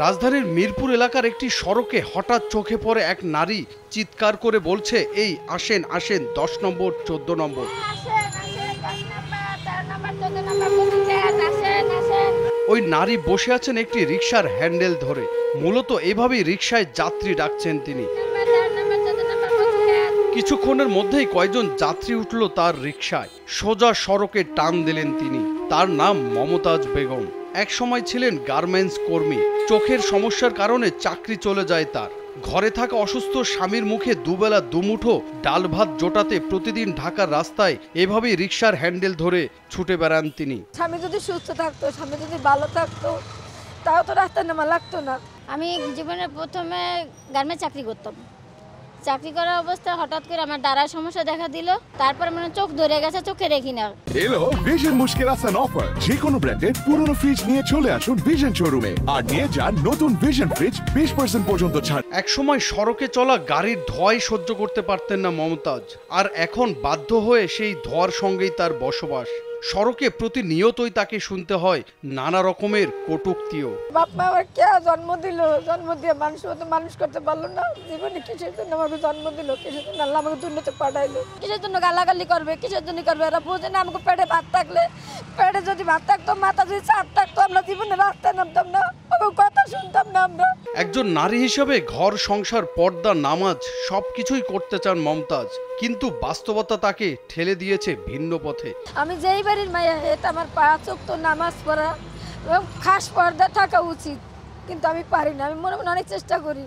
রাজধানীর মিরপুর এলাকার একটি সড়কে হঠাৎ চোখে পড়ে এক নারী চিৎকার করে বলছে, এই আসেন আসেন 10 নম্বর 14 নম্বর। ওই নারী বসে আছেন একটি রিকশার হ্যান্ডেল ধরে। মূলত এভাবেই রিকশায় যাত্রী ডাকছেন তিনি। কিছুক্ষণের মধ্যেই কয়েকজন যাত্রী উঠল তার রিকশায়, সোজা সড়কে টান দিলেন তিনি। তার নাম মমতাজ বেগম। এক সময় ছিলেন গার্মেন্টস কর্মী। চোখের সমস্যার কারণে চাকরি চলে যায় তার। ঘরে থাকা অসুস্থ স্বামীর মুখে দুবেলা দুমুঠো ডাল ভাত জোটাতে প্রতিদিন ঢাকার রাস্তায় এভাবেই রিকশার হ্যান্ডেল ধরে ছুটে বেড়ান তিনি। স্বামী যদি সুস্থ থাকতো, স্বামী যদি ভালো থাকতো, তাও তো রাস্তায় নামা লাগতো না। আমি জীবনের প্রথমে গার্মেন্টস চাকরি করতাম। চাকরি করা অবস্থায় হঠাৎ করে আমার দাঁড়ার সমস্যা দেখা দিল। তারপর মানে চোখ ধরে গেছে, চোখে দেখি না। এলো ভিশন মুশকিল আসান অফার। যে কোনো ব্র্যান্ডের পুরনো ফ্রিজ নিয়ে চলে আসুন ভিশন শোরুমে আর নিয়ে যান নতুন ভিশন ফ্রিজ 20% পর্যন্ত ছাড়। এক সময় সড়কে চলা গাড়ির ধোঁয়াই সহ্য করতে পারতেন না মমতাজ, আর এখন বাধ্য হয়ে সেই ধোঁয়ার সঙ্গেই তার বসবাস। সড়কে প্রতিনিয়তই তাকে শুনতে হয় নানা রকমের কটূক্তিও। বাপ মা আমার কে জন্ম দিল, জন্ম দিয়ে মানুষ করতে পারলো না। জীবনে কিসের জন্য আমাকে জন্ম দিল, কিসের জন্য আল্লাহ আমাকে দুনিয়াতে পাঠাইলো, কিসের জন্য গালাগালি করবে, কিসের জন্য করবে। এরা বোঝে না আমাকে পেটে ভাত থাকলে, পেটে যদি ভাত থাকতো, মাথা যদি চাপ থাকতো, আমরা জীবনে রাস্তায় নামতাম না, কথা শুনতাম না আমরা। একজন নারী হিসেবে ঘর সংসার পর্দা নামাজ সবকিছুই করতে চান মমতাজ, কিন্তু বাস্তবতা তাকে ঠেলে দিয়েছে ভিন্ন পথে। আমি যেই বাড়ির মায়া, এটা আমার 5 ওয়াক্ত নামাজ পড়া এবং খাস পর্দা থাকা উচিত, কিন্তু আমি পারি না। আমি মনে মনে অনেক চেষ্টা করি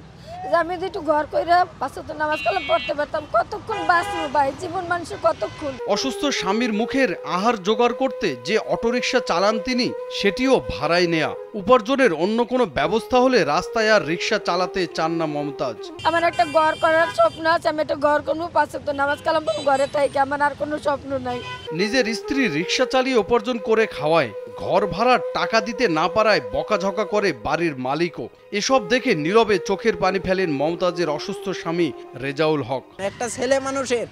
যে আমি যদি একটু ঘর করে 5 ওয়াক্ত নামাজ কালাম পড়তে পারতাম, কতক্ষণ বাঁচবো ভাই, জীবন মানুষের কতক্ষণ। অসুস্থ স্বামীর মুখের আহার জোগাড় করতে যে অটোরিকশা চালান তিনি, সেটিও ভাড়ায় নেয়া। উপার্জনের অন্য কোনো ব্যবস্থা হলে রাস্তায় আর রিকশা চালাতে চান না মমতাজ। আমার একটা ঘর করার স্বপ্ন আছে, আমি একটা ঘর করবো, 5 ওয়াক্ত নামাজ কালাম ঘরে থাকি, আমার আর কোনো স্বপ্ন নাই। নিজের স্ত্রী রিকশা চালিয়ে উপার্জন করে খাওয়ায়, ঘর ভাড়ার টাকা দিতে না পারায় বকাঝকা করে বাড়ির মালিকও। এসব দেখে নীরবে চোখের পানি ফেলেন মমতাজের অসুস্থ স্বামী রেজাউল হক। একটা ছেলে মানুষের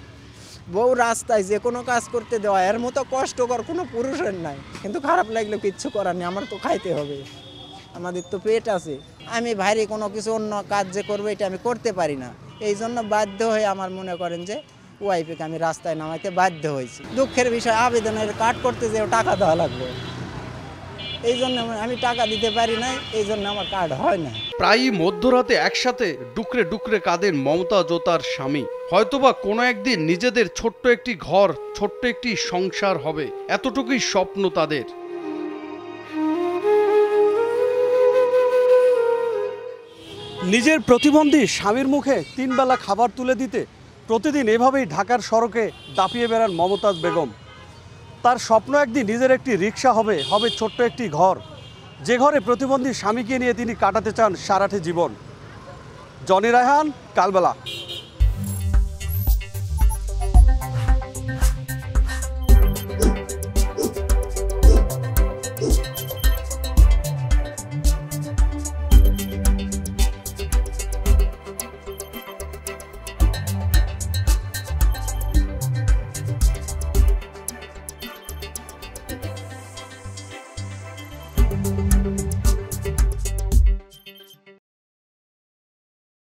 বউ রাস্তায় যে কোনো কাজ করতে দেওয়া এর মতো কষ্টকর কোনো পুরুষের নাই, কিন্তু খারাপ লাগলে কিচ্ছু করার নেই, আমার তো খাইতে হবে, আমাদের তো পেট আছে। আমি ভারী কোনো কিছু অন্য কাজ যে করবো এটা আমি করতে পারি না, এই জন্য বাধ্য হয়ে আমার মনে করেন যে ওয়াইফকে আমি রাস্তায় নামাইতে বাধ্য হয়েছি। দুঃখের বিষয়, আবেদনের কার্ড করতে যেও টাকা দেওয়া লাগবে, এই জন্য আমি টাকা দিতে পারি না, এই জন্য আমার কার্ড হয় না। প্রায়ই মধ্যরাতে একসাথে ডুকরে ডুকরে কাঁদেন মমতাজ ও তার স্বামী। হয়তোবা কোনো একদিন নিজেদের ছোট্ট একটি ঘর, ছোট্ট একটি সংসার হবে, এতটুকুই স্বপ্ন তাদের। নিজের প্রতিবন্ধী স্বামীর মুখে 3 বেলা খাবার তুলে দিতে প্রতিদিন এভাবেই ঢাকার সড়কে দাপিয়ে বেড়ান মমতাজ বেগম। তার স্বপ্ন একদিন নিজের একটি রিকশা হবে, ছোট্ট একটি ঘর, যে ঘরে প্রতিবন্ধী স্বামীকে নিয়ে তিনি কাটাতে চান সারাটি জীবন। জনি রায়হান, কালবেলা।